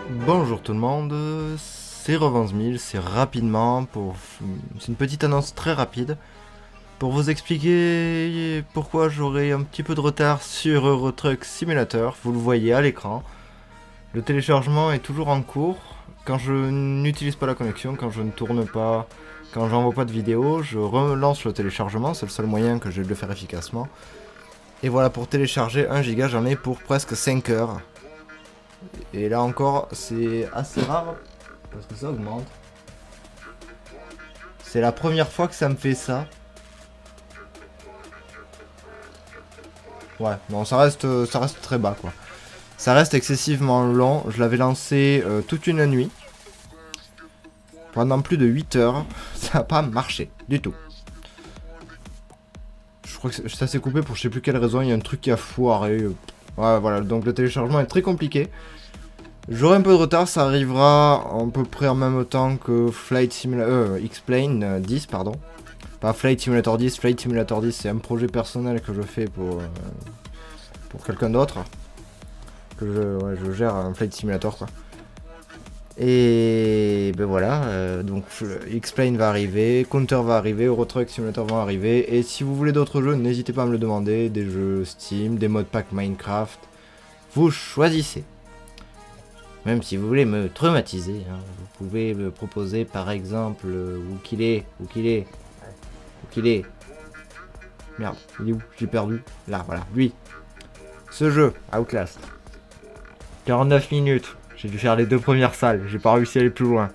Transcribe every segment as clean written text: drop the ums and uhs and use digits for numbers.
Bonjour tout le monde, c'est Revance1000, c'est rapidement c'est une petite annonce très rapide pour vous expliquer pourquoi j'aurai un petit peu de retard sur Euro Truck Simulator. Vous le voyez à l'écran, le téléchargement est toujours en cours. Quand je n'utilise pas la connexion, quand je ne tourne pas, quand j'envoie pas de vidéo, je relance le téléchargement, c'est le seul moyen que j'ai de le faire efficacement. Et voilà, pour télécharger 1 giga, j'en ai pour presque 5 heures. Et là encore, c'est assez rare parce que ça augmente. C'est la première fois que ça me fait ça. Ouais, non, ça reste très bas quoi. Ça reste excessivement long. Je l'avais lancé toute une nuit. Pendant plus de 8 heures. Ça n'a pas marché du tout. Je crois que ça s'est coupé pour je sais plus quelle raison. Il y a un truc qui a foiré. Ouais, voilà, donc le téléchargement est très compliqué. J'aurai un peu de retard, ça arrivera à peu près en même temps que Flight Simulator... X-Plane 10, pardon. Pas Flight Simulator 10, Flight Simulator 10 c'est un projet personnel que je fais pour quelqu'un d'autre. Que je gère un Flight Simulator quoi. Et ben voilà, donc X-Plane va arriver, Counter va arriver, Euro Truck Simulator va arriver. Et si vous voulez d'autres jeux, n'hésitez pas à me le demander, des jeux Steam, des modes pack Minecraft. Vous choisissez. Même si vous voulez me traumatiser, hein, vous pouvez me proposer par exemple où qu'il est. Merde, il est où? J'ai perdu. Là, voilà, lui. Ce jeu, Outlast. 49 minutes. J'ai dû faire les 2 premières salles, j'ai pas réussi à aller plus loin.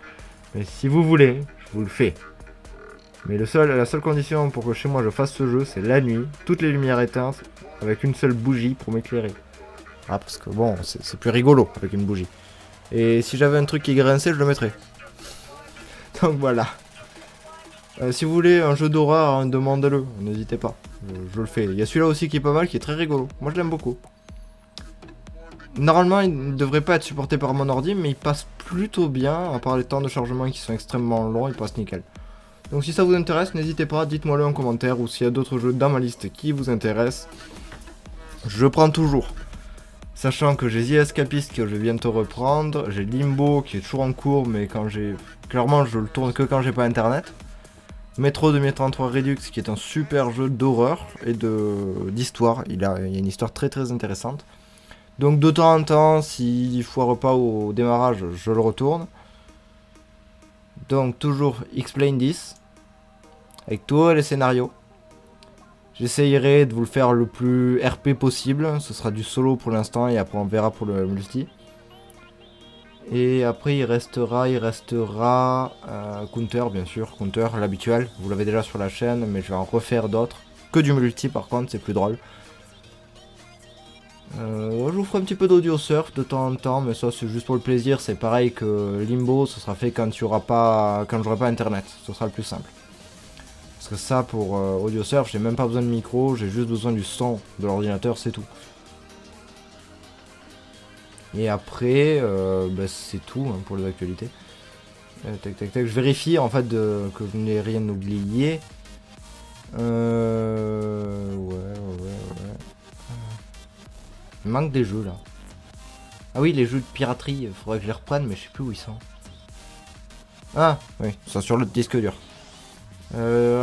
Mais si vous voulez, je vous le fais. Mais la seule condition pour que chez moi je fasse ce jeu, c'est la nuit, toutes les lumières éteintes, avec une seule bougie pour m'éclairer. Ah, parce que bon, c'est plus rigolo avec une bougie. Et si j'avais un truc qui grinçait, je le mettrais. Donc voilà. Si vous voulez un jeu d'horreur, hein, demandez-le, n'hésitez pas. Je le fais. Il y a celui-là aussi qui est pas mal, qui est très rigolo. Moi je l'aime beaucoup. Normalement, il ne devrait pas être supporté par mon ordi, mais il passe plutôt bien. À part les temps de chargement qui sont extrêmement longs, il passe nickel. Donc si ça vous intéresse, n'hésitez pas, dites-moi-le en commentaire. Ou s'il y a d'autres jeux dans ma liste qui vous intéressent, je prends toujours. Sachant que j'ai The Escapist que je viens de reprendre, j'ai Limbo qui est toujours en cours, mais quand j'ai... Clairement, je le tourne que quand j'ai pas internet. Metro 2033 Redux qui est un super jeu d'horreur et d'histoire. Il y a une histoire très très intéressante. Donc de temps en temps, s'il foire pas au démarrage, je le retourne. Donc toujours X-Plane 10, avec tous les scénarios. J'essayerai de vous le faire le plus RP possible, ce sera du solo pour l'instant et après on verra pour le multi. Et après il restera Counter bien sûr, Counter l'habituel, vous l'avez déjà sur la chaîne mais je vais en refaire d'autres. Que du multi par contre, c'est plus drôle. Je vous ferai un petit peu d'audio surf de temps en temps, mais ça c'est juste pour le plaisir, c'est pareil que Limbo, ce sera fait quand j'aurai pas internet, ce sera le plus simple. Parce que ça pour audio surf, j'ai même pas besoin de micro, j'ai juste besoin du son de l'ordinateur, c'est tout. Et après, bah, c'est tout hein, pour les actualités. Tac tac tac, je vérifie en fait que je n'ai rien oublié. Ouais. Il manque des jeux là. Ah oui, les jeux de piraterie, il faudrait que je les reprenne, mais je sais plus où ils sont. Ah, oui, ils sont sur le disque dur.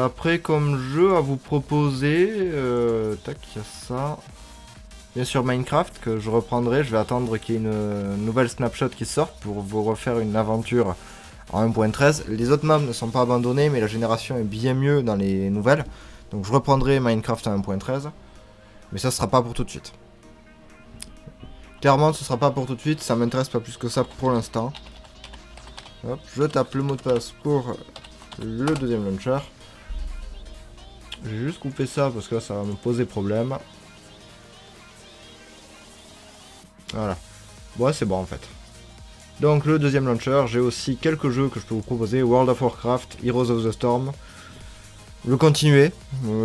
Après, comme jeu à vous proposer, tac, il y a ça. Bien sûr, Minecraft que je reprendrai. Je vais attendre qu'il y ait une nouvelle snapshot qui sorte pour vous refaire une aventure en 1.13. Les autres maps ne sont pas abandonnés, mais la génération est bien mieux dans les nouvelles. Donc je reprendrai Minecraft en 1.13. Mais ça sera pas pour tout de suite. Clairement, ce sera pas pour tout de suite. Ça m'intéresse pas plus que ça pour l'instant. Hop, je tape le mot de passe pour le deuxième launcher. J'ai juste coupé ça parce que là ça va me poser problème. Voilà. Ouais, c'est bon en fait. Donc le deuxième launcher, j'ai aussi quelques jeux que je peux vous proposer. World of Warcraft, Heroes of the Storm. Le continuer.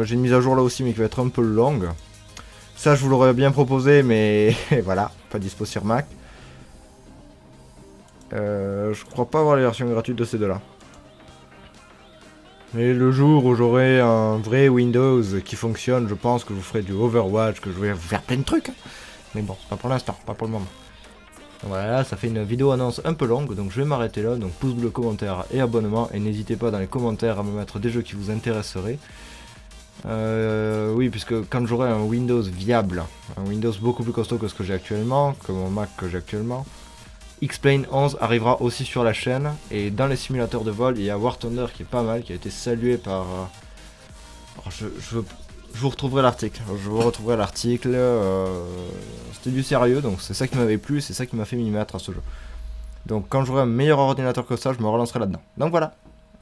J'ai une mise à jour là aussi mais qui va être un peu longue. Ça je vous l'aurais bien proposé mais voilà, pas dispo sur Mac. Je crois pas avoir les versions gratuites de ces deux là. Mais le jour où j'aurai un vrai Windows qui fonctionne, je pense que je vous ferai du Overwatch, que je vais vous faire plein de trucs. Mais bon, pas pour l'instant, pas pour le moment. Voilà, ça fait une vidéo annonce un peu longue, donc je vais m'arrêter là. Donc pouce bleu, commentaire et abonnement. Et n'hésitez pas dans les commentaires à me mettre des jeux qui vous intéresseraient. Oui, puisque quand j'aurai un Windows viable, un Windows beaucoup plus costaud que ce que j'ai actuellement, que mon Mac que j'ai actuellement, X-Plane 11 arrivera aussi sur la chaîne. Et dans les simulateurs de vol, il y a War Thunder qui est pas mal, qui a été salué par... Alors, je vous retrouverai l'article. C'était du sérieux, donc c'est ça qui m'avait plu, c'est ça qui m'a fait m'y mettre à ce jeu. Donc quand j'aurai un meilleur ordinateur que ça, je me relancerai là-dedans. Donc voilà.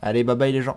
Allez, bye bye les gens.